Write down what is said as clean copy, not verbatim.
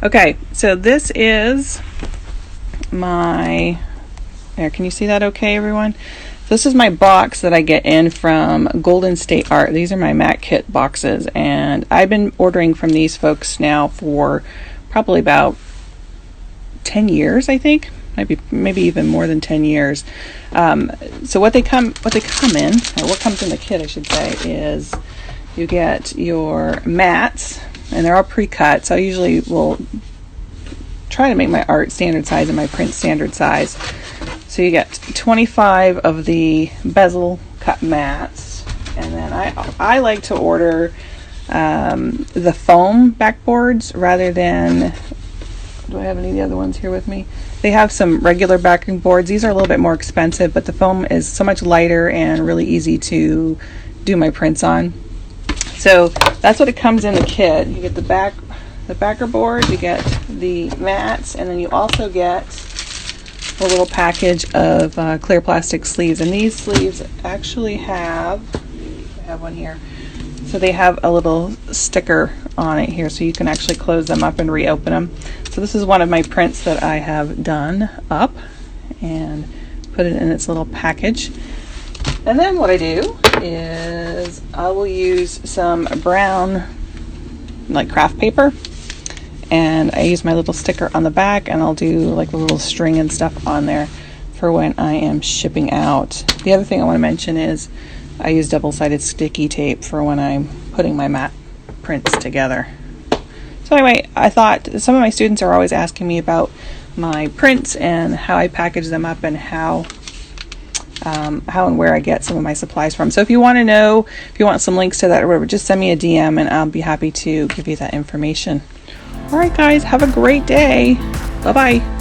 Okay, so this is my, there, can you see that okay, everyone? This is my box that I get in from Golden State Art. These are my mat kit boxes, and I've been ordering from these folks now for probably about 10 years, I think. Maybe even more than 10 years. So what they come in, or what comes in the kit, I should say, is you get your mats, and they're all pre-cut. So I usually will try to make my art standard size and my print standard size. So you get 25 of the bezel cut mats, and then I like to order the foam backboards rather than, do I have any of the other ones here with me? They have some regular backing boards. These are a little bit more expensive, but the foam is so much lighter and really easy to do my prints on. So that's what it comes in the kit. You get the backer board, you get the mats, and then you also get a little package of clear plastic sleeves. And these sleeves actually have, I have one here, so they have a little sticker on it here, so you can actually close them up and reopen them. So this is one of my prints that I have done up and put it in its little package. And then what I do is I will use some brown like craft paper, and I use my little sticker on the back, and I'll do like a little string and stuff on there for when I am shipping out. The other thing I want to mention is I use double-sided sticky tape for when I'm putting my mat prints together. So anyway, I thought some of my students are always asking me about my prints and how I package them up and how and where I get some of my supplies from. So if you want to know, if you want some links to that or whatever, just send me a DM and I'll be happy to give you that information. All right, guys, have a great day. Bye-bye.